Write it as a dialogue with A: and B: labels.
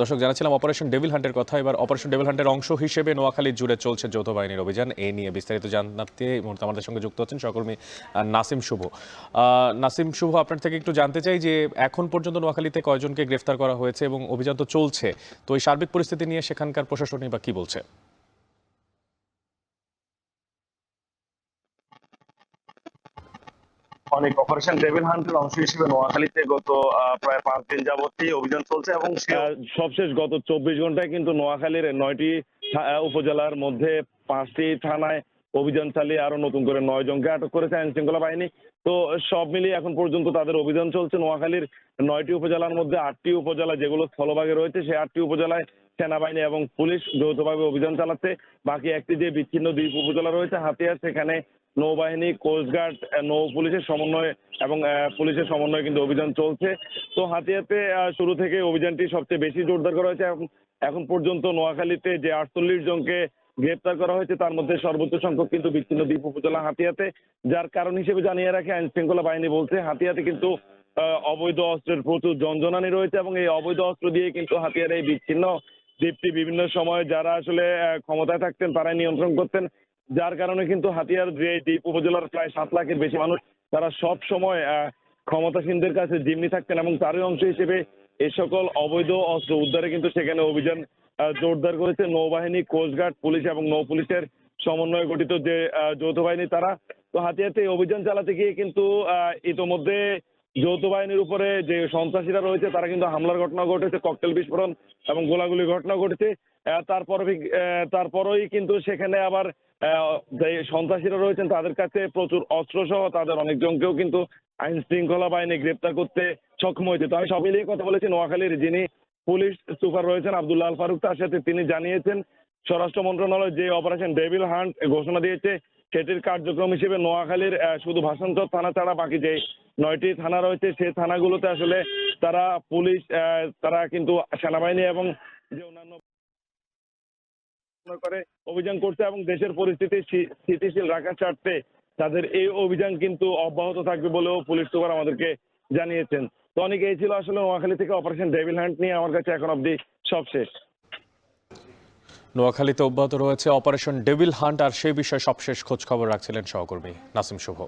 A: দর্শক জানাচ্ছিলাম operation devil হান্টের কথা। এবার অপারেশন ডেভিল হান্টের অংশ হিসেবে নোয়াখালী জুড়ে চলছে যৌথ বাহিনীর অভিযান। এ নিয়ে বিস্তারিত জানাতে এই মুহূর্তে আমাদের সঙ্গে যুক্ত হচ্ছেন সহকর্মী নাসিম শুভ। নাসিম শুভ, আপনার থেকে একটু জানতে চাই যে এখন পর্যন্ত নোয়াখালীতে কয়জনকে গ্রেফতার করা হয়েছে এবং অভিযান তো চলছে, তো এই সার্বিক পরিস্থিতি নিয়ে সেখানকার প্রশাসনই বা কি বলছে?
B: অনেক অপারেশন ডেভিল হান্টের অংশ হিসেবে নোয়াখালীতে গত প্রায় 5 দিন যাবতই অভিযান চলছে এবং সবশেষ গত 24 ঘন্টায় কিন্তু নোয়াখালীর 9টি উপজেলার মধ্যে 5টি থানায় অভিযান চালিয়ে আরো নতুন করে 9 জনকে আটক করেছে আইন শৃঙ্খলা বাহিনী। তো সব মিলিয়ে এখন পর্যন্ত তাদের অভিযান চলছে। নোয়াখালীর 9টি উপজেলার মধ্যে 8টি উপজেলা যেগুলো স্থলভাগে রয়েছে, সেই 8টি উপজেলায় সেনাবাহিনী এবং পুলিশ যৌথভাবে অভিযান চালাচ্ছে। বাকি একটি যে বিচ্ছিন্ন দ্বীপ উপজেলা রয়েছে হাতিয়ার, সেখানে নৌবাহিনী, কোস্টগার্ড, নৌ পুলিশের সমন্বয়ে এবং পুলিশের সমন্বয়ে কিন্তু অভিযান চলছে। তো হাতিয়াতে শুরু থেকে অভিযানটি সবচেয়ে বেশি জোরদার করা হয়েছে। এখন পর্যন্ত নোয়াখালীতে যে 48 জনকে গ্রেপ্তার করা হয়েছে তার মধ্যে সর্বোচ্চ সংখ্যক কিন্তু বিচ্ছিন্ন দ্বীপ উপজেলা হাতিয়াতে। যার কারণ হিসেবে জানিয়ে রাখে আইন শৃঙ্খলা বাহিনী বলছে, হাতিয়াতে কিন্তু অবৈধ অস্ত্রের প্রচুর জনজনানি রয়েছে এবং এই অবৈধ অস্ত্র দিয়ে কিন্তু হাতিয়ার এই বিচ্ছিন্ন দ্বীপটি বিভিন্ন সময় যারা আসলে ক্ষমতায় থাকতেন তারাই নিয়ন্ত্রণ করতেন। যার কারণে কিন্তু হাতিয়ার যে দ্বীপ উপজেলার প্রায় 7 লাখের বেশি মানুষ, তারা সব সময় ক্ষমতাসীনদের কাছে জিম্মি থাকতেন এবং তারই অংশ হিসেবে এই সকল অবৈধ অস্ত্র উদ্ধারে কিন্তু সেখানে অভিযান জোরদার করেছে নৌবাহিনী, কোস্টগার্ড, পুলিশ এবং নৌ পুলিশের সমন্বয়ে গঠিত যে যৌথ বাহিনী তারা। তো হাতিয়াতে এই অভিযান চালাতে গিয়ে কিন্তু ইতোমধ্যে যৌথ বাহিনীর উপরে যে সন্ত্রাসীরা রয়েছে তারা কিন্তু হামলার ঘটনা ঘটেছে, ককটেল বিস্ফোরণ এবং গোলাগুলির ঘটনা ঘটেছে। তারপরেই কিন্তু সেখানে আবার যে সন্ত্রাসীরা রয়েছেন তাদের কাছে প্রচুর অস্ত্র সহ তাদের অনেকজনকেও কিন্তু আইন শৃঙ্খলা বাহিনী গ্রেপ্তার করতে সক্ষম হয়েছে। তো আমি সব মিলিয়ে কথা বলেছি নোয়াখালীর যিনি পুলিশ সুপার রয়েছেন আব্দুল্লাহ আল ফারুক, তার সাথে তিনি জানিয়েছেন স্বরাষ্ট্র মন্ত্রণালয় যে অপারেশন ডেভিল হান্ট ঘোষণা দিয়েছে সেটির কার্যক্রম হিসেবে নোয়াখালীর শুধু ভাষান্তর থানা ছাড়া বাকি যে 9টি থানা রয়েছে সেই থানাগুলোতে আসলে তারা পুলিশ, তারা কিন্তু সেনাবাহিনী এবং যে অন্যান্য করে অভিযান করছে এবং দেশের পরিস্থিতি স্থিতিশীল রাখার স্বার্থে তাদের এই অভিযান কিন্তু অব্যাহত থাকবে বলেও পুলিশ সুপার আমাদেরকে জানিয়েছেন। তো অনেক এই ছিল আসলে নোয়াখালী থেকে অপারেশন ডেভিল হান্ট নিয়ে আমার কাছে এখন অবধি সব শেষ।
A: নোয়াখালীতে অব্যাহত রয়েছে অপারেশন ডেভিল হান্ট, আর সেই বিষয়ে সবশেষ খোঁজ খবর রাখছিলেন সহকর্মী নাসিম শুভ।